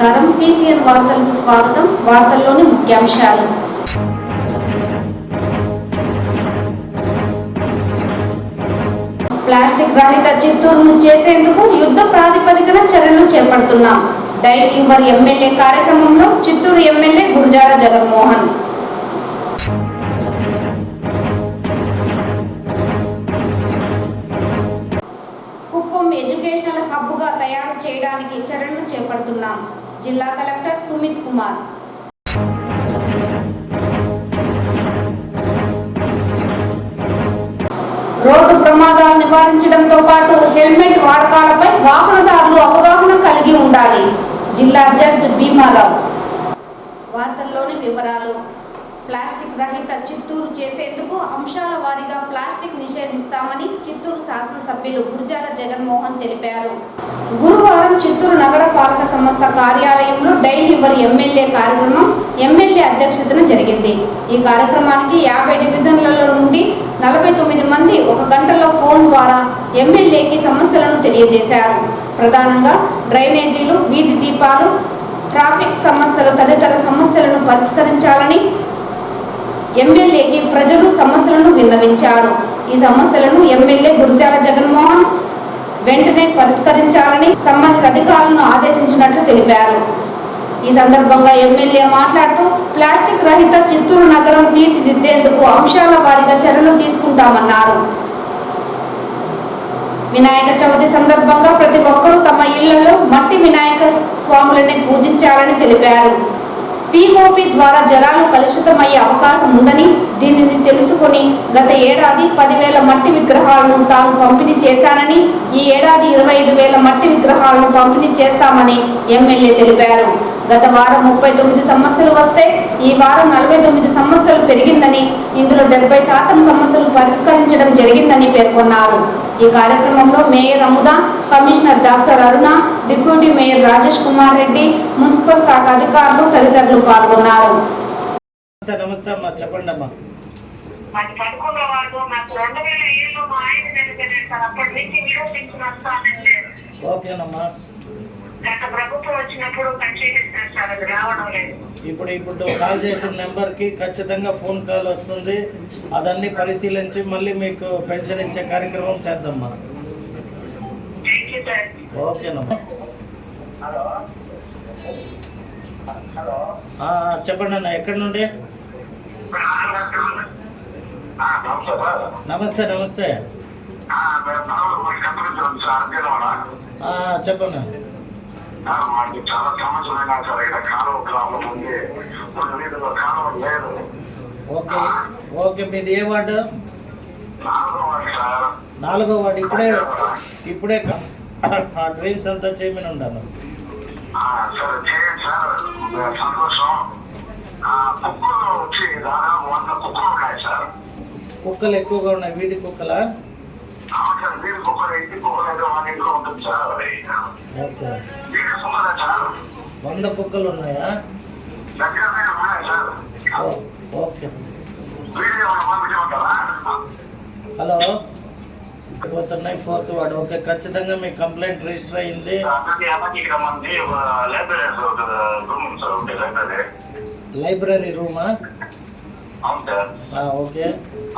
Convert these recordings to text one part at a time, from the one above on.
నమస్కారం. PCN వార్తలకు స్వాగతం. వార్తల్లోని ముఖ్యాంశాలు. ప్లాస్టిక్ రహిత చిత్తూరును చేసేందుకు యుద్ధ ప్రాతిపదికన చర్యలు చేపడుతున్నాం. డైల్ యువర్ ఎమ్మెల్యే కార్యక్రమంలో చిత్తూరు ఎమ్మెల్యే గురజాల జగన్మోహన్. కుప్పం ఎడ్యుకేషనల్ హబ్గా తయారు చేయడానికి చర్యలు చేపడుతున్నాం. జిల్లా కలెక్టర్ సుమిత్ కుమార్. రోడ్డు ప్రమాదాలు నివారించడంతో పాటు హెల్మెట్ వాడకాలపై వాహనదారులు అవగాహన కలిగి ఉండాలి. జిల్లా జడ్జి భీమారావు. వార్తల్లోని వివరాలు. ప్లాస్టిక్ రహిత చిత్తూరు చేసేందుకు అంశాల వారీగా ప్లాస్టిక్ నిషేధిస్తామని చిత్తూరు శాసనసభ్యులు గురజాల జగన్మోహన్ తెలిపారు. గురువారం చిత్తూరు నగర పాలక సంస్థ కార్యాలయంలో డైల్ యువర్ ఎమ్మెల్యే కార్యక్రమం ఎమ్మెల్యే అధ్యక్షతన జరిగింది. ఈ కార్యక్రమానికి 50 డివిజన్లలో నుండి 49 మంది 1 గంటలో ఫోన్ ద్వారా ఎమ్మెల్యేకి సమస్యలను తెలియజేశారు. ప్రధానంగా డ్రైనేజీలు, వీధి దీపాలు, ట్రాఫిక్ సమస్యలు తదితర సమస్యలను పరిష్కరించాలని ఎమ్మెల్యేకి ప్రజలు సమస్యలను విన్నవించారు. ఈ సమస్యలను ఎమ్మెల్యే గురజాల జగన్మోహన్ వెంటనే పరిష్కరించాలని సంబంధిత అధికారులను ఆదేశించినట్లు తెలిపారు. ఈ సందర్భంగా ఎమ్మెల్యే మాట్లాడుతూ ప్లాస్టిక్ రహిత చిత్తూరు నగరం తీర్చిదిద్దేందుకు అంశాల వారీగా చర్యలు తీసుకుంటామన్నారు. వినాయక చవితి సందర్భంగా ప్రతి ఒక్కరూ తమ ఇళ్లలో మట్టి వినాయక స్వాములని పూజించాలని తెలిపారు. POP ద్వారా జలాలు కలుషితమయ్యే అవకాశం ఉందని, దీనిని తెలుసుకుని గత ఏడాది 10,000 మట్టి విగ్రహాలను తాను పంపిణీ చేశానని, ఈ ఏడాది 25,000 మట్టి విగ్రహాలను పంపిణీ చేస్తామని ఎమ్మెల్యే తెలిపారు. గత వారం 39 సమస్యలు వస్తే ఈ వారం 49 సమస్యలు పెరిగిందని, ఇందులో 70% సమస్యలు పరిష్కరించడం జరిగిందని పేర్కొన్నారు. ఈ కార్యక్రమంలో mayor Amuda, commissioner doctor Aruna, deputy mayor Rajesh Kumar Reddy, municipal శాఖ అధికారులు తదితరులు పాల్గొన్నారు. ఇప్పుడు కాల్ చేసిన నెంబర్కి ఖచ్చితంగా ఫోన్ కాల్ వస్తుంది. అదన్నీ పరిశీలించి మళ్ళీ మీకు పెన్షన్ ఇచ్చే కార్యక్రమం చేద్దామా. ఓకేనమ్మా. చెప్పండి అన్న, ఎక్కడి నుండి? నమస్తే నమస్తే. చెప్పండి. చాలా సమస్యలు అయినా సరే ఇక్కడ కాలువ ప్రాబ్లం ఉంది. Okay okay. మీది ఏ వార్డు? 4వ వార్డు. ఇప్పుడే డ్రైన్స్ అంతా చేయమని ఉండాలి. సంతోషం. కుక్కలు వచ్చి దాదాపు 100 కుక్కలు ఉన్నాయి సార్. కుక్కలు ఎక్కువగా ఉన్నాయి. వీధి కుక్కలా? అవును సార్, వీధి కుక్కలు, ఇంటి కుక్కలు మన ఇంట్లో ఉంటుంది సార్. ఓకే. వీధి కుక్కలే సార్. 100 కుక్కలు ఉన్నాయా? దగ్గర ఉన్నాయి సార్. ఓకే. వీధి ఏమైనా పంపించమంటారా? హలో, పోతున్నాయి 4th వార్డు. ఓకే, ఖచ్చితంగా మీ కంప్లైంట్ రిజిస్టర్ అయింది. లైబ్రరీ రూమా? అవును సార్. ఓకే.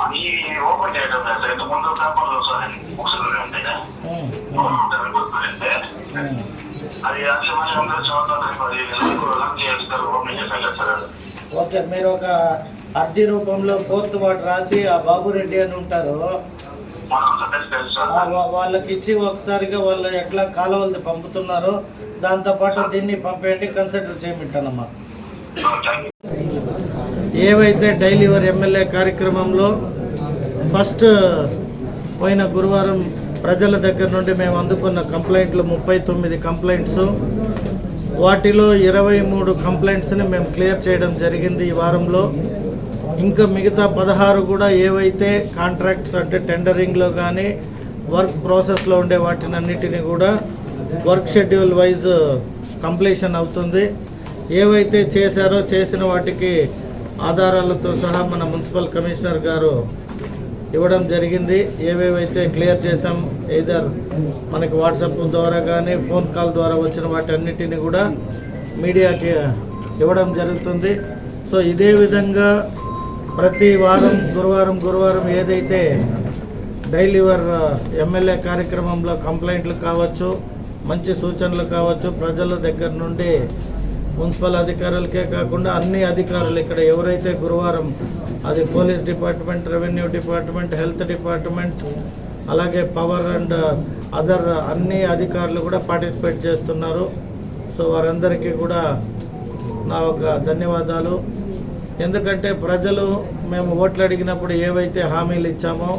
అది ఓపెన్ చేయడం లేదు సార్. ఇంతకుముందు పేపర్లు సార్ బుక్స్ ఉంటాయి. అది ఓకే, మీరు ఒక అర్జీ రూపంలో 4th వార్డు రాసి ఆ బాబురెడ్డి అని ఉంటారు, వాళ్ళకి ఇచ్చి ఒకసారిగా వాళ్ళు ఎట్లా కాలువలది పంపుతున్నారు దాంతోపాటు దీన్ని పంపేయండి, కన్సిడర్ చేయమంటానమ్మా. ఏవైతే డైల్ యువర్ ఎమ్మెల్యే కార్యక్రమంలో ఫస్ట్ పోయిన గురువారం ప్రజల దగ్గర నుండి మేము అందుకున్న కంప్లైంట్లు 39 కంప్లైంట్స్, వాటిలో 23 కంప్లైంట్స్ని మేము క్లియర్ చేయడం జరిగింది ఈ వారంలో. ఇంకా మిగతా 16 కూడా ఏవైతే కాంట్రాక్ట్స్ అంటే టెండరింగ్లో కానీ వర్క్ ప్రాసెస్లో ఉండే వాటినన్నిటిని కూడా వర్క్ షెడ్యూల్ వైజ్ కంప్లీషన్ అవుతుంది. ఏవైతే చేశారో చేసిన వాటికి ఆధారాలతో సహా మన మున్సిపల్ కమిషనర్ గారు ఇవ్వడం జరిగింది. ఏవేవైతే క్లియర్ చేసాం ఎయిదర్ మనకి వాట్సాప్ ద్వారా కానీ ఫోన్ కాల్ ద్వారా వచ్చిన వాటి అన్నిటిని కూడా మీడియాకి ఇవ్వడం జరుగుతుంది. సో ఇదే విధంగా ప్రతి వారం గురువారం ఏదైతే డైలీ యువర్ ఎమ్మెల్యే కార్యక్రమంలో కంప్లైంట్లు కావచ్చు, మంచి సూచనలు కావచ్చు, ప్రజల దగ్గర నుండి మున్సిపల్ అధికారులకే కాకుండా అన్ని అధికారులు ఇక్కడ ఎవరైతే గురువారం అది police department, revenue department, health department, అలాగే పవర్ అండ్ అదర్ అన్ని అధికారులు కూడా పార్టిసిపేట్ చేస్తున్నారు. సో వారందరికీ కూడా నా ఒక ధన్యవాదాలు. ఎందుకంటే ప్రజలు మేము ఓట్లు అడిగినప్పుడు ఏవైతే హామీలు ఇచ్చామో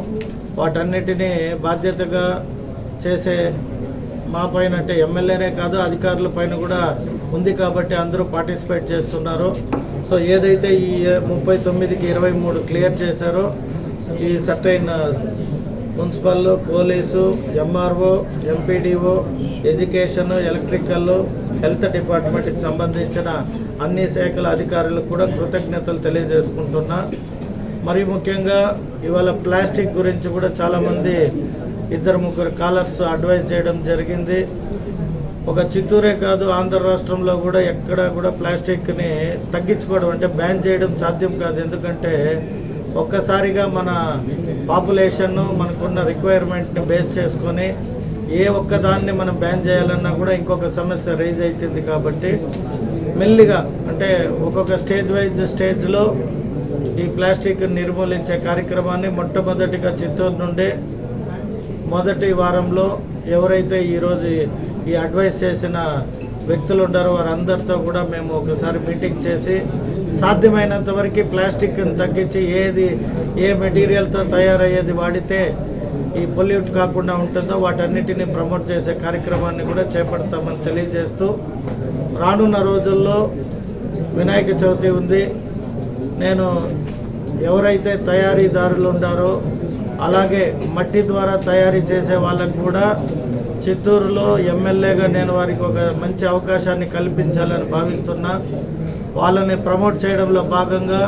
వాటన్నిటినీ బాధ్యతగా చేసే మా పైన అంటే ఎమ్మెల్యేనే కాదు అధికారుల పైన కూడా ఉంది కాబట్టి అందరూ పార్టిసిపేట్ చేస్తున్నారు. సో ఏదైతే ఈ 39కి 23 క్లియర్ చేశారో ఈ certain municipal, police, MRO, MPDO, education, electrical, health డిపార్ట్మెంట్కి సంబంధించిన అన్ని శాఖల అధికారులకు కూడా కృతజ్ఞతలు తెలియజేసుకుంటున్నా. మరి ముఖ్యంగా ఇవాళ ప్లాస్టిక్ గురించి కూడా చాలామంది 2-3 కాలర్స్ అడ్వైజ్ చేయడం జరిగింది. ఒక చిత్తూరే కాదు ఆంధ్ర రాష్ట్రంలో కూడా ఎక్కడ కూడా ప్లాస్టిక్ని తగ్గించుకోవడం అంటే బ్యాన్ చేయడం సాధ్యం కాదు. ఎందుకంటే ఒక్కసారిగా మన పాపులేషన్ మనకున్న రిక్వైర్మెంట్ని బేస్ చేసుకొని ఏ ఒక్కదాన్ని మనం బ్యాన్ చేయాలన్నా కూడా ఇంకొక సమస్య రైజ్ అవుతుంది. కాబట్టి మెల్లిగా అంటే ఒక్కొక్క స్టేజ్లో ఈ ప్లాస్టిక్ నిర్మూలించే కార్యక్రమాన్ని మొట్టమొదటిగా చిత్తూరు నుండి మొదటి వారంలో ఎవరైతే ఈరోజు ఈ అడ్వైస్ చేసిన వ్యక్తులు ఉన్నారో వారందరితో కూడా మేము ఒకసారి మీటింగ్ చేసి సాధ్యమైనంత వరకు ప్లాస్టిక్ని తగ్గించి ఏ మెటీరియల్తో తయారయ్యేది వాడితే ఈ పొల్యూట్ కాకుండా ఉంటుందో వాటన్నిటిని ప్రమోట్ చేసే కార్యక్రమాన్ని కూడా చేపడతామని తెలియజేస్తూ, రానున్న రోజుల్లో వినాయక చవితి ఉంది. నేను ఎవరైతే తయారీదారులు ఉన్నారో అలాగే మట్టి ద్వారా తయారీ చేసే వాళ్ళకు కూడా చిత్తూరులో ఎమ్మెల్యేగా నేను వారికి ఒక మంచి అవకాశాన్ని కల్పించాలని భావిస్తున్నా. వాళ్ళని ప్రమోట్ చేయడంలో భాగంగా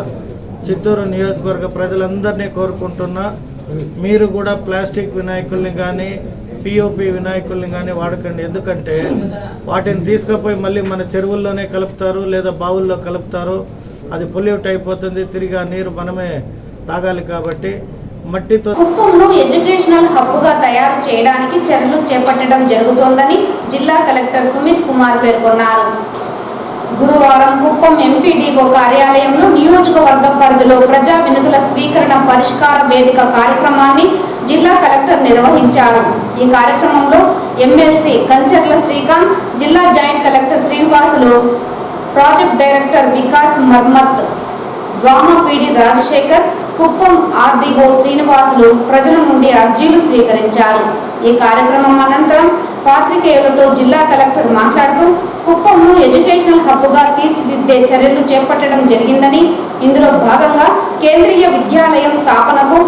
చిత్తూరు నియోజకవర్గ ప్రజలందరినీ కోరుకుంటున్నా, మీరు కూడా ప్లాస్టిక్ వినాయకుల్ని కానీ పిఓపి వినాయకుల్ని కానీ వాడకండి. ఎందుకంటే వాటిని తీసుకుపోయి మళ్ళీ మన చెరువుల్లోనే కలుపుతారు లేదా బావుల్లో కలుపుతారు. అది పొల్యూట్ అయిపోతుంది, తిరిగి ఆ నీరు మనమే తాగాలి. కాబట్టి మట్టితో కుప్పంను ఎడ్యుకేషనల్ హబ్గా తయారు చేయడానికి చర్యలు చేపట్టడం జరుగుతోందని జిల్లా కలెక్టర్ సుమిత్ కుమార్ పేర్కొన్నారు. గురువారం కుప్పం ఎంపీడీఓ కార్యాలయంలో నియోజకవర్గ పరిధిలో ప్రజా వినతుల స్వీకరణ పరిష్కార వేదిక కార్యక్రమాన్ని జిల్లా కలెక్టర్ నిర్వహించారు. ఈ కార్యక్రమంలో ఎమ్మెల్సీ కంచర్ల శ్రీకాంత్, జిల్లా joint collector Srinivasulu, project director Vikas Marmat, వామపీడి రాజశేఖర్, కుప్పం ఆర్డీఓ శ్రీనివాసులు ప్రజల నుండి అర్జీలు స్వీకరించారు. ఈ కార్యక్రమం అనంతరం పాత్రికేయులతో జిల్లా కలెక్టర్ మాట్లాడుతూ కుప్పంను ఎడ్యుకేషనల్ హబ్గా తీర్చిదిద్దే చర్యలు చేపట్టడం జరిగిందని, ఇందులో భాగంగా కేంద్రీయ విద్యాలయం స్థాపనకు,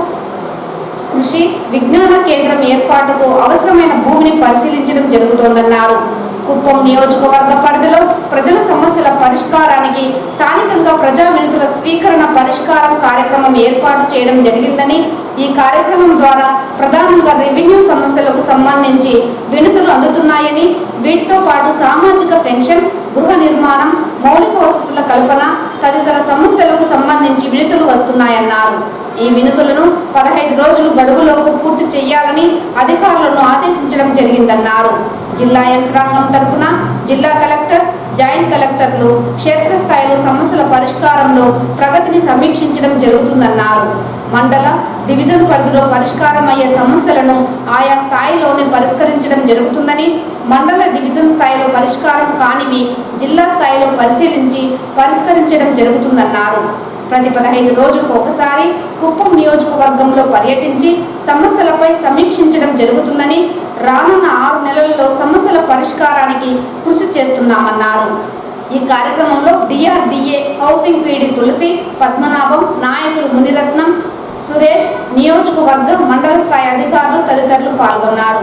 కృషి విజ్ఞాన కేంద్రం ఏర్పాటుకు అవసరమైన భూమిని పరిశీలించడం జరుగుతోందన్నారు. కుప్పం నియోజకవర్గ పరిధిలో ప్రజల సమస్యల పరిష్కారానికి స్థానికంగా ప్రజా వినతుల స్వీకరణ పరిష్కారం కార్యక్రమం ఏర్పాటు చేయడం జరిగిందని, ఈ కార్యక్రమం ద్వారా ప్రధానంగా రెవెన్యూ సమస్యలకు సంబంధించి వినతులు అందుతున్నాయని, వీటితో పాటు సామాజిక పెన్షన్, గృహ నిర్మాణం, మౌలిక వసతుల కల్పన తదితర సమస్యలకు సంబంధించి వినతులు వస్తున్నాయన్నారు. ఈ వినతులను 15 రోజులు గడువులోపు పూర్తి చేయాలని అధికారులను ఆదేశించడం జరిగిందన్నారు. జిల్లా యంత్రాంగం తరపున జిల్లా కలెక్టర్, జాయింట్ కలెక్టర్లు క్షేత్రస్థాయిలో సమస్యల పరిష్కారంలో ప్రగతిని సమీక్షించడం జరుగుతుందన్నారు. మండల, డివిజన్ పరిధిలో పరిష్కారం అయ్యే సమస్యలను ఆయా స్థాయిలోనే పరిష్కరించడం జరుగుతుందని, మండల, డివిజన్ స్థాయిలో పరిష్కారం కానివి జిల్లా స్థాయిలో పరిశీలించి పరిష్కరించడం జరుగుతుందన్నారు. ప్రతి 15 రోజులకు ఒకసారి కుప్పం నియోజకవర్గంలో పర్యటించి సమస్యలపై సమీక్షించడం జరుగుతుందని, రానున్న 6 నెలల్లో సమస్యల పరిష్కారానికి కృషి చేస్తున్నామన్నారు. ఈ కార్యక్రమంలో డిఆర్డీఏ హౌసింగ్ పీడి తులసి, పద్మనాభం, నాయకులు మునిరత్నం, సురేష్, నియోజకవర్గ మండల స్థాయి అధికారులు తదితరులు పాల్గొన్నారు.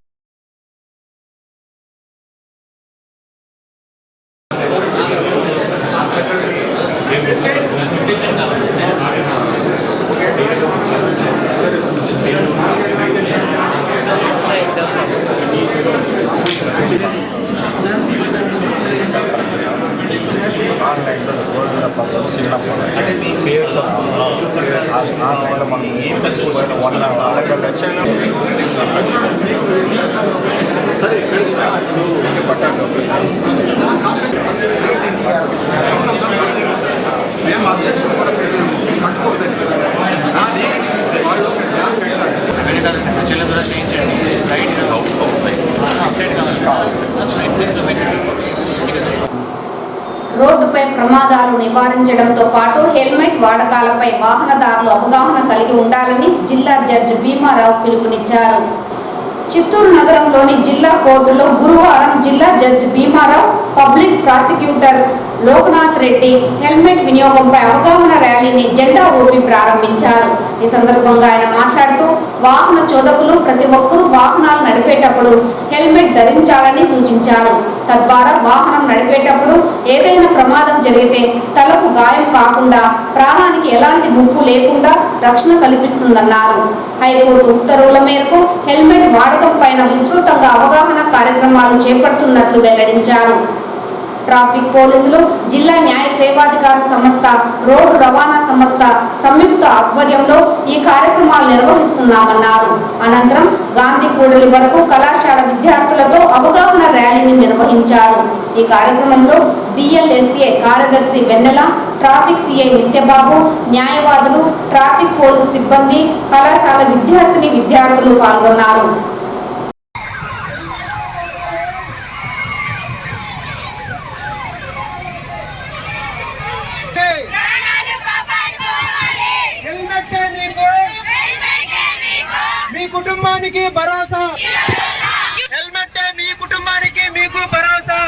రోడ్డుపై ప్రమాదాలు నివారించడంతో పాటు హెల్మెట్ వాడకాలపై వాహనదారులు అవగాహన కలిగి ఉండాలని జిల్లా జడ్జి భీమారావు పిలుపునిచ్చారు. చిత్తూరు నగరంలోని జిల్లా కోర్టులో గురువారం జిల్లా judge Bhimarao, public prosecutor Loknath Reddy helmet వినియోగంపై అవగాహన ర్యాలీని జెండా ఊపి ప్రారంభించారు. ఈ సందర్భంగా ఆయన మాట్లాడుతూ వాహన చోదకులు ప్రతి ఒక్కరూ వాహనాలు నడిపేటప్పుడు హెల్మెట్ ధరించాలని సూచించారు. తద్వారా వాహనం నడిపేటప్పుడు ఏదైనా ప్రమాదం జరిగితే తలకు గాయం కాకుండా ప్రాణానికి ఎలాంటి ముప్పు లేకుండా రక్షణ కల్పిస్తుందన్నారు. హైకోర్టు ఉత్తర్వుల మేరకు హెల్మెట్ వాడకం పైన విస్తృతంగా అవగాహన కార్యక్రమాలు చేపడుతున్నట్లు వెల్లడించారు. ట్రాఫిక్ పోలీసులు, జిల్లా న్యాయ సేవాధికార సంస్థ, రోడ్డు రవాణా సంస్థ సంయుక్త ఆధ్వర్యంలో ఈ కార్యక్రమాలు నిర్వహిస్తున్నామన్నారు. అనంతరం గాంధీ కూడలి వరకు కళాశాల విద్యార్థులతో అవగాహన ర్యాలీని నిర్వహించారు. ఈ కార్యక్రమంలో డిఎల్ఎస్ఏ కార్యదర్శి వెన్నెల, ట్రాఫిక్ సిఐ నిత్యబాబు, న్యాయవాదులు, ట్రాఫిక్ పోలీస్ సిబ్బంది, కళాశాల విద్యార్థులు పాల్గొన్నారు. మీ కుటుంబానికి భరోసా, హెల్మెట్ మీ కుటుంబానికి మీకు భరోసా.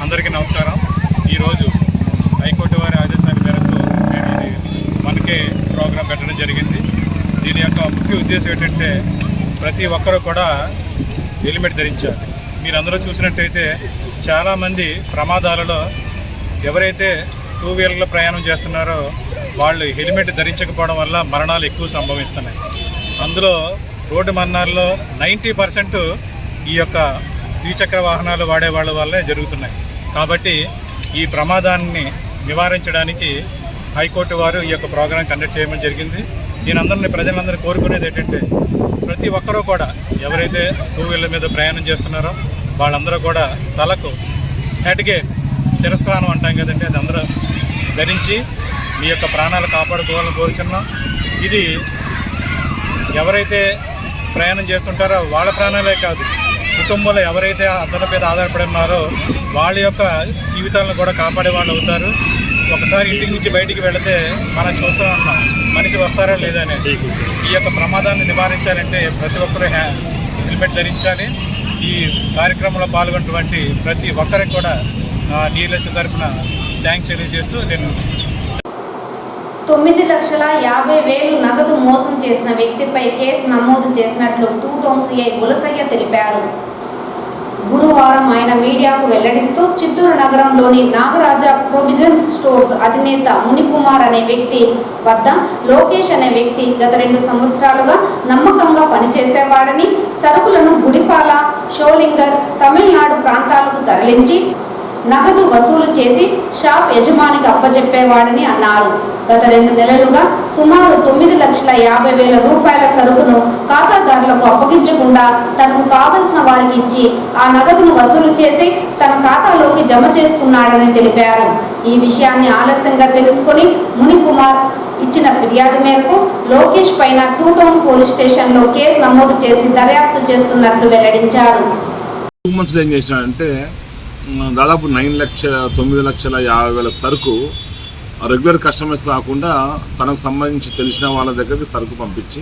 అందరికీ నమస్కారం. ఈరోజు హైకోర్టు వారి ఆదేశాల మేరకు నేను ఇది 1K ప్రోగ్రాం పెట్టడం జరిగింది. దీని యొక్క ముఖ్య ఉద్దేశం ఏంటంటే ప్రతి ఒక్కరూ కూడా హెల్మెట్ ధరించాలి. మీరందరూ చూసినట్టయితే చాలామంది ప్రమాదాలలో ఎవరైతే 2 వీలర్లో ప్రయాణం చేస్తున్నారో వాళ్ళు హెల్మెట్ ధరించకపోవడం వల్ల మరణాలు ఎక్కువ సంభవిస్తున్నాయి. అందులో రోడ్డు మరణాల్లో 90% ఈ యొక్క ద్విచక్ర వాహనాలు వాడే వాళ్ళ వల్లే జరుగుతున్నాయి. కాబట్టి ఈ ప్రమాదాన్ని నివారించడానికి హైకోర్టు వారు ఈ యొక్క ప్రోగ్రాం కండక్ట్ చేయడం జరిగింది. దీనందరినీ ప్రజలందరూ కోరుకునేది ఏంటంటే ప్రతి ఒక్కరూ కూడా ఎవరైతే 2 వీలర్ మీద ప్రయాణం చేస్తున్నారో వాళ్ళందరూ కూడా తలకు హెడ్ గేర్, శిరస్త్రానం అంటాం కదండి, అది అందరూ ధరించి మీ యొక్క ప్రాణాలు కాపాడుకోవాలని కోరుచున్నాం. ఇది ఎవరైతే ప్రయాణం చేస్తుంటారో వాళ్ళ ప్రాణాలే కాదు, కుటుంబంలో ఎవరైతే అందరి మీద ఆధారపడి ఉన్నారో వాళ్ళ యొక్క జీవితాలను కూడా కాపాడే వాళ్ళు అవుతారు. ఒకసారి ఇంటి నుంచి బయటికి వెళితే మనం చూస్తూ ఉన్నాం మనిషి వస్తారా లేదా అనేది. ఈ యొక్క ప్రమాదాన్ని నివారించాలంటే ప్రతి ఒక్కరూ హెల్మెట్ ధరించాలి. ఈ కార్యక్రమంలో పాల్గొన్నటువంటి ప్రతి ఒక్కరికి కూడా డిఎల్ఎస్ఏ తరఫున థ్యాంక్స్ తెలియజేస్తూ నేను 9,50,000 నగదు మోసం చేసిన వ్యక్తిపై కేసు నమోదు చేసినట్లు 2 టౌన్ సిఐ బులసయ్య తెలిపారు. గురువారం ఆయన మీడియాకు వెల్లడిస్తూ చిత్తూరు నగరంలోని నాగరాజ ప్రొవిజన్స్ స్టోర్స్ అధినేత మునికుమార్ అనే వ్యక్తి వద్ద లోకేష్ అనే వ్యక్తి గత 2 సంవత్సరాలుగా నమ్మకంగా పనిచేసేవాడని, సరుకులను గుడిపాల, షోలింగర్, తమిళనాడు ప్రాంతాలకు తరలించి నగదు వసూలు చేసి షాప్ యజమానికి అప్పచెప్పేవాడని అన్నారు. గత 2 నెలలుగా సుమారు 9,50,000 రూపాయల సరుకును ఖాతాదారులకు అప్పగించకుండా తనకు కావలసిన వారికి ఇచ్చి ఆ నగదును వసూలు చేసి తన ఖాతాలోకి జమ చేసుకున్నాడని తెలిపారు. ఈ విషయాన్ని ఆలస్యంగా తెలుసుకుని మునికుమార్ ఇచ్చిన ఫిర్యాదు మేరకు లోకేష్ పైన 2 టౌన్ పోలీస్ స్టేషన్లో కేసు నమోదు చేసి దర్యాప్తు చేస్తున్నట్లు వెల్లడించారు. 2 months ఏం చేసినాడంటే దాదాపు 9,50,000 సరుకు రెగ్యులర్ కస్టమర్స్ కాకుండా తనకు సంబంధించి తెలిసిన వాళ్ళ దగ్గరికి సరుకు పంపించి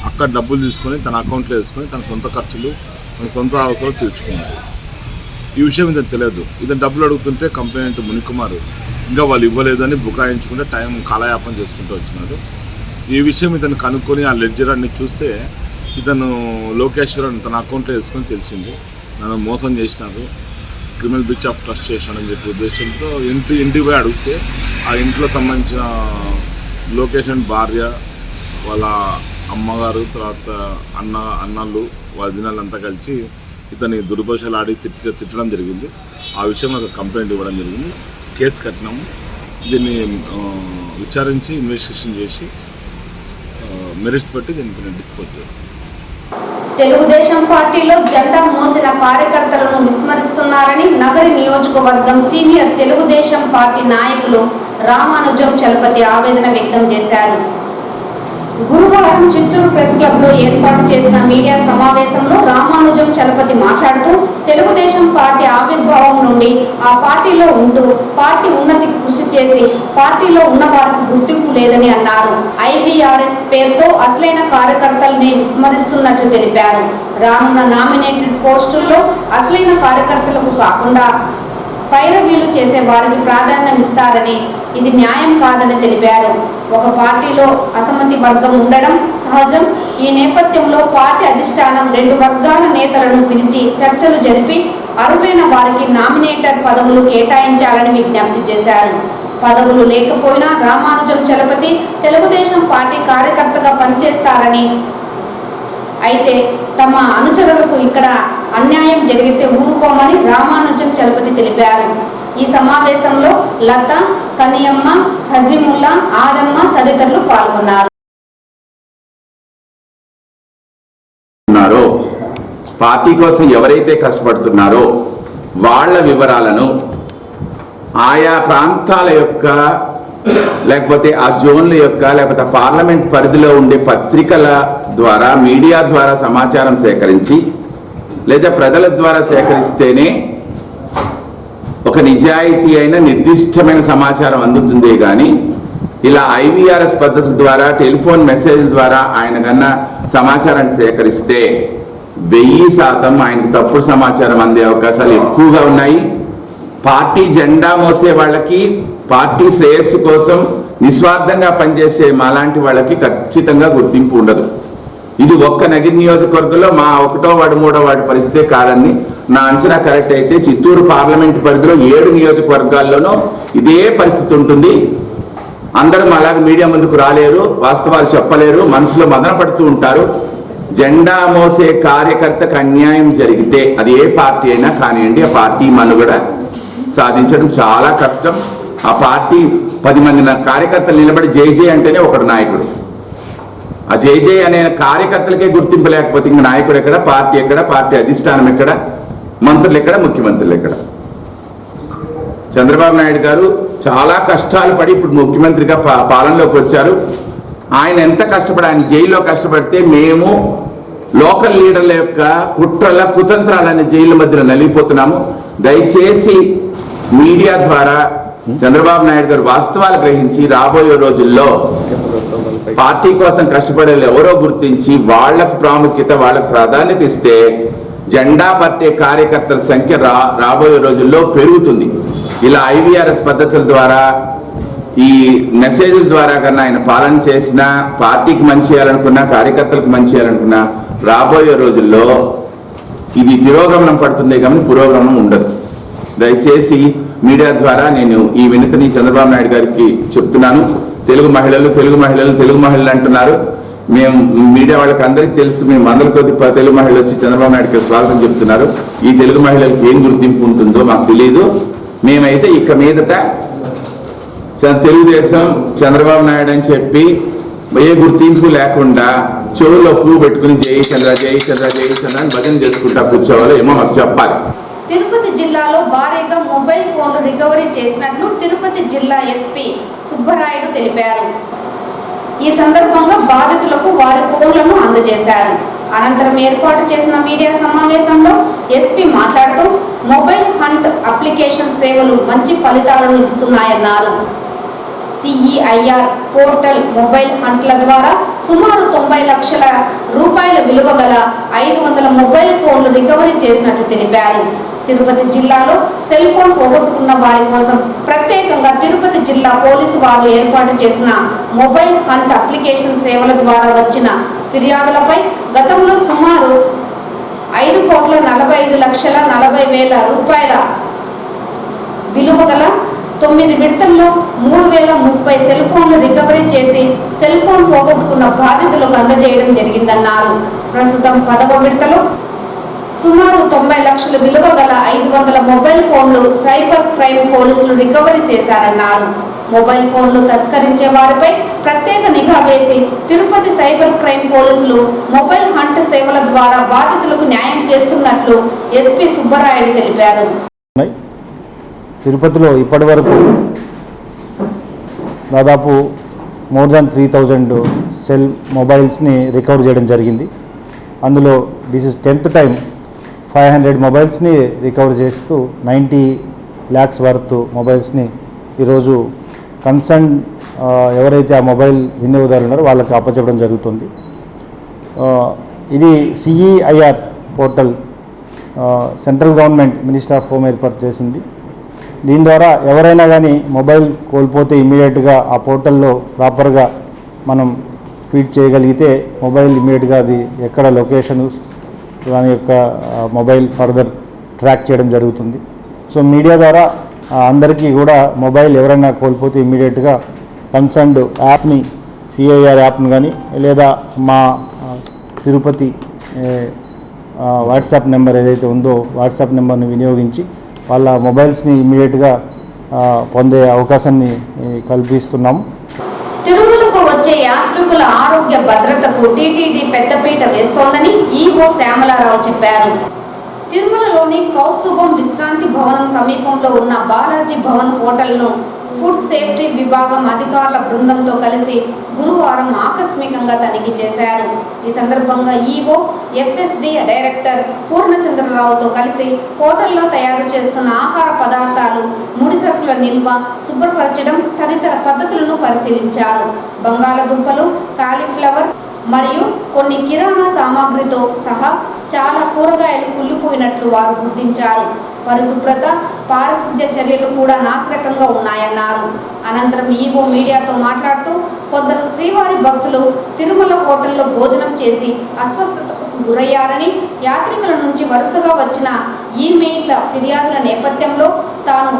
అక్కడ డబ్బులు తీసుకొని తన అకౌంట్లో వేసుకొని తన సొంత ఖర్చులు, తన సొంత అవసరాలు తీర్చుకున్నాడు. ఈ విషయం ఇతను తెలియదు. ఇతను డబ్బులు అడుగుతుంటే కంప్లైంట్ మునికుమారు ఇంకా వాళ్ళు ఇవ్వలేదని బుకాయించుకుంటే టైం కాలయాపన చేసుకుంటూ వచ్చినాడు. ఈ విషయం ఇతను కనుక్కొని ఆ లెడ్జర్ అన్ని చూస్తే ఇతను లోకేశ్వరన్ తన అకౌంట్లో వేసుకొని తెలిసింది. నన్ను మోసం చేసినారు, క్రిమినల్ బ్రీచ్ ఆఫ్ ట్రస్ట్ చేశాడని చెప్పి ఉద్దేశంతో ఇంటికి పోయి అడిగితే ఆ ఇంట్లో సంబంధించిన లోకేష్ అండ్ భార్య, వాళ్ళ అమ్మగారు, తర్వాత అన్నలు, వదినలంతా కలిసి ఇతని దుర్భాషలు ఆడి తిట్టడం జరిగింది. ఆ విషయంలో ఒక కంప్లైంట్ ఇవ్వడం జరిగింది. కేసు కట్టినాము. దీన్ని విచారించి ఇన్వెస్టిగేషన్ చేసి మెరిట్స్ బట్టి దీన్ని డిస్పోజ్ చేస్తాం. తెలుగుదేశం పార్టీలో జెండా మోసిన కార్యకర్తలను విస్మరిస్తున్నారని నగరి నియోజకవర్గం సీనియర్ తెలుగుదేశం పార్టీ నాయకులు రామానుజం చలపతి ఆవేదన వ్యక్తం చేశారు. గురువారం చిత్తూరు ప్రెస్ క్లబ్ లో ఏర్పాటు చేసిన మీడియా సమావేశంలో రామానుజం చలపతి మాట్లాడుతూ తెలుగుదేశం పార్టీ ఆవిర్భావం నుండి ఆ పార్టీలో ఉంటూ పార్టీ ఉన్నతికి కృషి చేసి పార్టీలో ఉన్న వారికి గుర్తింపు లేదని అన్నారు. IVRS పేరుతో అసలైన కార్యకర్తల్ని విస్మరిస్తున్నట్లు తెలిపారు. రానున్న నామినేటెడ్ పోస్టుల్లో అసలైన కార్యకర్తలకు కాకుండా పైరవీలు చేసే వారికి ప్రాధాన్యం ఇస్తారని, ఇది న్యాయం కాదని తెలిపారు. ఒక పార్టీలో అసమ్మతి వర్గం ఉండడం సహజం. ఈ నేపథ్యంలో పార్టీ అధిష్టానం 2 వర్గాల నేతలను పిలిచి చర్చలు జరిపి అర్హులైన వారికి నామినేటర్ పదవులు కేటాయించాలని విజ్ఞప్తి చేశారు. పదవులు లేకపోయినా రామానుజం చలపతి తెలుగుదేశం పార్టీ కార్యకర్తగా పనిచేస్తారని, అయితే తమ అనుచరులకు ఇక్కడ అన్యాయం జరిగితే ఊరుకోమని రామానుజం చలపతి తెలిపారు. ఈ సమావేశంలో లత, కనియమ్మ, హజీముల్లా, ఆదమ్మ తదితరులు పాల్గొన్నారు. పార్టీ కోసం ఎవరైతే కష్టపడుతున్నారో వాళ్ళ వివరాలను ఆయా ప్రాంతాల యొక్క లేకపోతే ఆ జోన్ల యొక్క లేకపోతే పార్లమెంట్ పరిధిలో ఉండే పత్రికల ద్వారా, మీడియా ద్వారా సమాచారం సేకరించి లేదా ప్రజల ద్వారా సేకరిస్తేనే ఒక నిజాయితీ అయిన నిర్దిష్టమైన సమాచారం అందుతుందే కానీ ఇలా IVRS పద్ధతుల ద్వారా, టెలిఫోన్ మెసేజ్ ద్వారా ఆయన కన్నా సమాచారాన్ని సేకరిస్తే 1000% ఆయనకు తప్పుడు సమాచారం అందే అవకాశాలు ఎక్కువగా ఉన్నాయి. పార్టీ జెండా మోసే వాళ్ళకి, పార్టీ శ్రేయస్సు కోసం నిస్వార్థంగా పనిచేసే మాలాంటి వాళ్ళకి ఖచ్చితంగా గుర్తింపు ఉండదు. ఇది ఒక్క నగిరి నియోజకవర్గంలో మా 1వ వార్డు 3వ వార్డు పరిస్థితే కాదని నా అంచనా కరెక్ట్ అయితే చిత్తూరు పార్లమెంట్ పరిధిలో 7 నియోజకవర్గాల్లోనూ ఇదే పరిస్థితి ఉంటుంది. అందరూ అలాగే మీడియా ముందుకు రాలేరు, వాస్తవాలు చెప్పలేరు, మనసులో మదన పడుతూ ఉంటారు. జెండా మోసే కార్యకర్తకు అన్యాయం జరిగితే అది ఏ పార్టీ అయినా కానివ్వండి, ఆ పార్టీ మనుగడ సాధించడం చాలా కష్టం. ఆ పార్టీ 10 మంది కార్యకర్తలు నిలబడి జై జై అంటేనే ఒకడు నాయకుడు. ఆ జై జై అనే కార్యకర్తలకే గుర్తింపు లేకపోతే ఇంక నాయకుడు ఎక్కడ, పార్టీ ఎక్కడ, పార్టీ అధిష్టానం ఎక్కడ, మంత్రులు ఎక్కడ, ముఖ్యమంత్రులు ఎక్కడ? చంద్రబాబు నాయుడు గారు చాలా కష్టాలు పడి ఇప్పుడు ముఖ్యమంత్రిగా పాలనలోకి వచ్చారు. ఆయన ఎంత కష్టపడి, ఆయన జైల్లో కష్టపడితే మేము లోకల్ లీడర్ల యొక్క కుట్రల కుతంత్రాలనే జైలు మధ్యలో నలిగిపోతున్నాము. దయచేసి మీడియా ద్వారా చంద్రబాబు నాయుడు గారు వాస్తవాలు గ్రహించి రాబోయే రోజుల్లో పార్టీ కోసం కష్టపడే ఎవరో గుర్తించి వాళ్లకు ప్రాముఖ్యత, వాళ్లకు ప్రాధాన్యత ఇస్తే జెండా పట్టే కార్యకర్తల సంఖ్య రాబోయే రోజుల్లో పెరుగుతుంది. ఇలా IVRS పద్ధతుల ద్వారా, ఈ మెసేజ్ల ద్వారా కన్నా ఆయన పాలన చేసినా, పార్టీకి మంచి చేయాలనుకున్నా, కార్యకర్తలకు మంచి చేయాలనుకున్నా రాబోయే రోజుల్లో ఇది తిరోగమనం పడుతుందే కానీ పురోగమనం ఉండదు. దయచేసి మీడియా ద్వారా నేను ఈ వినతిని చంద్రబాబు నాయుడు గారికి చెప్తున్నాను. తెలుగు మహిళలు అంటున్నారు. మేము మీడియా వాళ్ళకి అందరికీ తెలుసు, మేము 100 కొద్ది తెలుగు మహిళలు వచ్చి చంద్రబాబు నాయుడుకి స్వాగతం చెప్తున్నారు. ఈ తెలుగు మహిళలకు ఏం గుర్తింపు ఉంటుందో మాకు తెలియదు. మేమైతే ఇక మీదట తెలుగుదేశం, చంద్రబాబు నాయుడు అని చెప్పి ఏ గుర్తింపు లేకుండా చెవుల్లో పువ్వు పెట్టుకుని జై చంద్ర జై చంద్ర జై చంద్ర అని భజన చేసుకుంటా కూర్చోవాలో ఏమో మాకు చెప్పాలి. తిరుపతి జిల్లాలో భారీగా మొబైల్ ఫోన్లు రికవరీ చేసినట్లు తిరుపతి జిల్లా SP సుబ్బరాయుడు తెలిపారు. ఈ సందర్భంగా బాధితులకు వారి ఫోన్లను అందజేశారు. అనంతరం ఏర్పాటు చేసిన మీడియా సమావేశంలో SP మాట్లాడుతూ మొబైల్ హంట్ అప్లికేషన్ సేవలు మంచి ఫలితాలను ఇస్తున్నాయన్నారు. CEIR పోర్టల్ మొబైల్ హంట్ల ద్వారా సుమారు 90 లక్షల రూపాయల విలువ గల 500 మొబైల్ ఫోన్లు రికవరీ చేసినట్లు తెలిపారు. తిరుపతి జిల్లాలో సెల్ ఫోన్ పోగొట్టుకున్న వారి కోసం ప్రత్యేకంగా తిరుపతి జిల్లా పోలీసు వారు ఏర్పాటు చేసిన మొబైల్ హంట్ అప్లికేషన్ సేవల ద్వారా వచ్చిన ఫిర్యాదులపై గతంలో సుమారు 5,45,40,00,000 రూపాయల విలువ గల 9 విడతల్లో 3030 సెల్ ఫోన్లు రికవరీ చేసి సెల్ ఫోన్ పోగొట్టుకున్న బాధితులకు అందజేయడం జరిగిందన్నారు. ప్రస్తుతం 10వ విడతలో సుమారు 90 లక్షల విలువ గల 500 మొబైల్ ఫోన్లు సైబర్ క్రైమ్ పోలీసులు రికవరీ చేశారన్నారు. మొబైల్ ఫోన్లు తస్కరించే వారిపై ప్రత్యేక నిఘా వేసి తిరుపతి సైబర్ క్రైమ్ పోలీసులు మొబైల్ హంట్ సేవల ద్వారా బాధితులకు న్యాయం చేస్తున్నట్లు ఎస్పీ సుబ్బరాయుడు తెలిపారు. తిరుపతిలో ఇప్పటి వరకు దాదాపు మోర్ దాన్ 3000 సెల్ మొబైల్స్ని రికవర్ చేయడం జరిగింది. అందులో దిస్ ఇస్ 10th టైం 500 మొబైల్స్ని రికవర్ చేస్తూ 90 lakhs వర్త్ మొబైల్స్ని ఈరోజు కన్సర్న్ ఎవరైతే ఆ మొబైల్ వినియోగదారులు ఉన్నారో వాళ్ళకి అప్పచెప్పడం జరుగుతుంది. ఇది CEIR portal central government minister of home ఏర్పాటు చేసింది. దీని ద్వారా ఎవరైనా కానీ మొబైల్ కోల్పోతే ఇమీడియట్గా ఆ పోర్టల్లో ప్రాపర్గా మనం ఫీడ్ చేయగలిగితే మొబైల్ ఇమీడియట్గా అది ఎక్కడ లొకేషన్ దాని యొక్క మొబైల్ ఫర్దర్ ట్రాక్ చేయడం జరుగుతుంది. సో మీడియా ద్వారా అందరికీ కూడా మొబైల్ ఎవరైనా కోల్పోతే ఇమీడియట్గా కన్సర్న్డ్ యాప్ని CIR యాప్ని కానీ లేదా మా తిరుపతి వాట్సాప్ నెంబర్ ఏదైతే ఉందో వాట్సాప్ నెంబర్ని వినియోగించి వాళ్ళ మొబైల్స్ని ఇమీడియట్గా పొందే అవకాశాన్ని కల్పిస్తున్నాము. తిరుమలకు వచ్చే యాత్రికుల ఆరోగ్య భద్రతకు టీటీడీ పెద్దపీట వేస్తోందని ఈవో శ్యామలారావు చెప్పారు. తిరుమలలోని కౌస్తుభం విశ్రాంతి భవనం సమీపంలో ఉన్న బాలాజీ భవన్ హోటల్ను ఫుడ్ సేఫ్టీ విభాగం అధికారుల బృందంతో కలిసి గురువారం ఆకస్మికంగా తనిఖీ చేశారు. ఈ సందర్భంగా ఈవో FSD డైరెక్టర్ పూర్ణచంద్రరావుతో కలిసి హోటల్లో తయారు చేస్తున్న ఆహార పదార్థాలు, ముడి సరుకుల నిల్వ, శుభ్రపరచడం తదితర పద్ధతులను పరిశీలించారు. బంగాళదుంపలు, కాలీఫ్లవర్ మరియు కొన్ని కిరాణా సామాగ్రితో సహా చాలా కూరగాయలు కుళ్ళిపోయినట్లు వారు గుర్తించారు. పరిశుభ్రత, పారిశుద్ధ్య చర్యలు కూడా నాసిరకంగా ఉన్నాయన్నారు. అనంతరం ఈవో మీడియాతో మాట్లాడుతూ కొందరు శ్రీవారి భక్తులు తిరుమల హోటల్లో భోజనం చేసి అస్వస్థతకు గురయ్యారని, యాత్రికుల నుంచి వరుసగా వచ్చిన ఈమెయిల్ల ఫిర్యాదుల నేపథ్యంలో తాను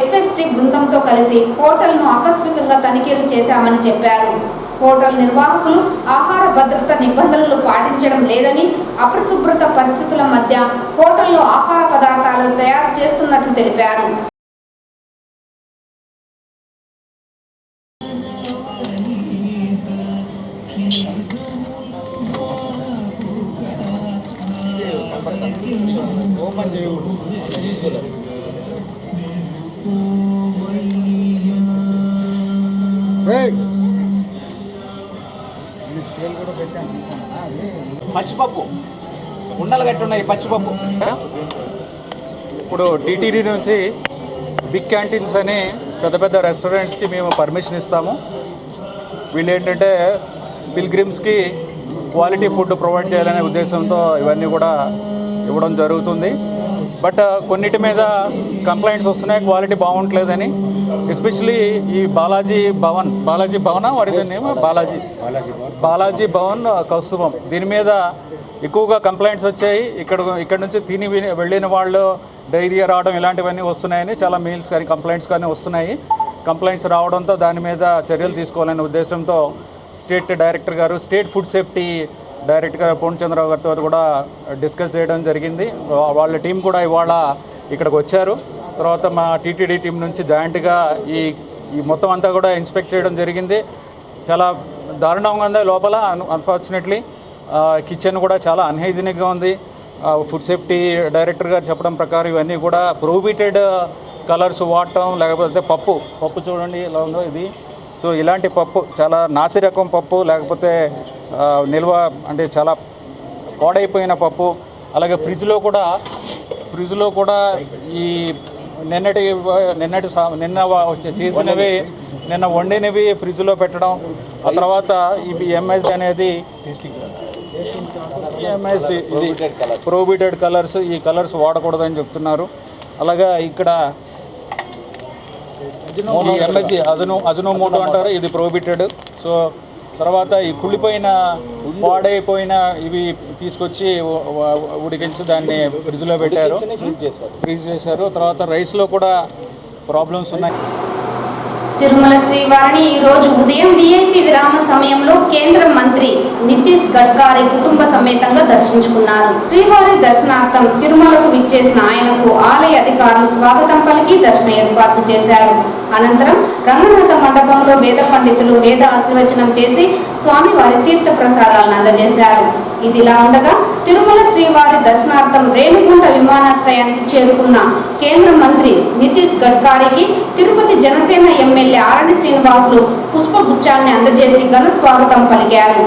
FSD బృందంతో కలిసి హోటల్ను ఆకస్మికంగా తనిఖీలు చేశామని చెప్పారు. హోటల్ నిర్వాహకులు ఆహార భద్రత నిబంధనలు పాటించడం లేదని, అపరిశుభ్రత పరిస్థితుల మధ్య హోటల్లో ఆహార పదార్థాలు తయారు చేస్తున్నట్లు తెలిపారు. పచ్చిపప్పు ఉండలు కట్టున్నాయి. పచ్చిపప్పు ఇప్పుడు టీటీడీ నుంచి బిగ్ క్యాంటీన్స్ అని పెద్ద పెద్ద రెస్టారెంట్స్కి మేము పర్మిషన్ ఇస్తాము. వీళ్ళు ఏంటంటే పిల్గ్రిమ్స్కి క్వాలిటీ ఫుడ్ ప్రొవైడ్ చేయాలనే ఉద్దేశంతో ఇవన్నీ కూడా ఇవ్వడం జరుగుతుంది. బట్ కొన్నిటి మీద కంప్లైంట్స్ వస్తున్నాయి, క్వాలిటీ బాగుంటలేదని. ఎస్పెషలీ ఈ బాలాజీ భవన్ వాడితేనేమో బాలాజీ భవన్ కౌస్తుభం, దీని మీద ఎక్కువగా కంప్లైంట్స్ వచ్చాయి. ఇక్కడ నుంచి తిని వెళ్ళిన వాళ్ళు డైరియా రావడం ఇలాంటివన్నీ వస్తున్నాయని చాలా మెయిల్స్ కానీ కంప్లైంట్స్ కానీ వస్తున్నాయి. కంప్లైంట్స్ రావడంతో దాని మీద చర్యలు తీసుకోవాలనే ఉద్దేశంతో state food safety director Purnachandrarao గారితో కూడా డిస్కస్ చేయడం జరిగింది. వాళ్ళ టీం కూడా ఇవాళ ఇక్కడికి వచ్చారు. తర్వాత మా టీటీడీ టీం నుంచి జాయింట్గా ఈ మొత్తం అంతా కూడా ఇన్స్పెక్ట్ చేయడం జరిగింది. చాలా దారుణంగా ఉంది లోపల. అన్ఫార్చునేట్లీ కిచెన్ కూడా చాలా అన్హైజీనిక్గా ఉంది. ఫుడ్ సేఫ్టీ డైరెక్టర్ గారు చెప్పడం ప్రకారం ఇవన్నీ కూడా ప్రొహిబిటెడ్ కలర్స్ వాడటం, లేకపోతే పప్పు చూడండి ఎలా ఉందో ఇది. సో ఇలాంటి పప్పు చాలా నాసిరకం పప్పు, లేకపోతే నిల్వ అంటే చాలా పాడైపోయిన పప్పు. అలాగే ఫ్రిడ్జ్లో కూడా ఈ నిన్న చేసినవి, నిన్న వండినవి ఫ్రిడ్జ్లో పెట్టడం. ఆ తర్వాత ఇవి ఎంఎస్ అనేది ఇది ప్రొహిబిటెడ్ కలర్స్, ఈ కలర్స్ వాడకూడదని చెప్తున్నారు. అలాగా ఇక్కడ ఈ ఎంఎస్జి అజనోమోటో అంటారు, ఇది ప్రొహిబిటెడ్. సో తర్వాత ఈ కుళ్ళిపోయిన పాడైపోయిన ఇవి తీసుకొచ్చి ఉడికించి దాన్ని ఫ్రిడ్జ్లో పెట్టారు, ఫ్రీజ్ చేశారు. తర్వాత రైస్లో కూడా ప్రాబ్లమ్స్ ఉన్నాయి. తిరుమల శ్రీవారిని ఈ రోజు ఉదయం వీఐపీ విరామ సమయంలో కేంద్ర మంత్రి నితీష్ గడ్కరీ కుటుంబ సమేతంగా దర్శించుకున్నారు. శ్రీవారి దర్శనార్థం తిరుమలకు విచ్చేసిన ఆయనకు ఆలయ అధికారులు స్వాగతం పలికి దర్శన ఏర్పాట్లు చేశారు. అనంతరం రంగనాథ మండపంలో వేద పండితులు వేద ఆశీర్వచనం చేసి స్వామివారి తీర్థ ప్రసాదాలను అందజేశారు. ఇదిలా ఉండగా తిరుమల శ్రీవారి దర్శనార్థం రేణిగుంట విమానాశ్రయానికి చేరుకున్న కేంద్ర మంత్రి నితీష్ గడ్కరీకి తిరుపతి జనసేన ఎమ్మెల్యే ఆరణి శ్రీనివాసులు పుష్పగుచ్చాన్ని అందజేసి ఘన స్వాగతం పలికారు.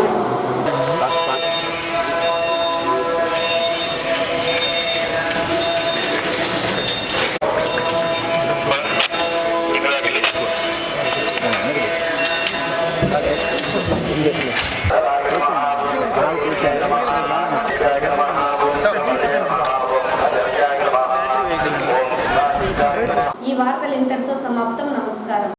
ఈ వార్తలు ఇంతటితో సమాప్తం. నమస్కారం.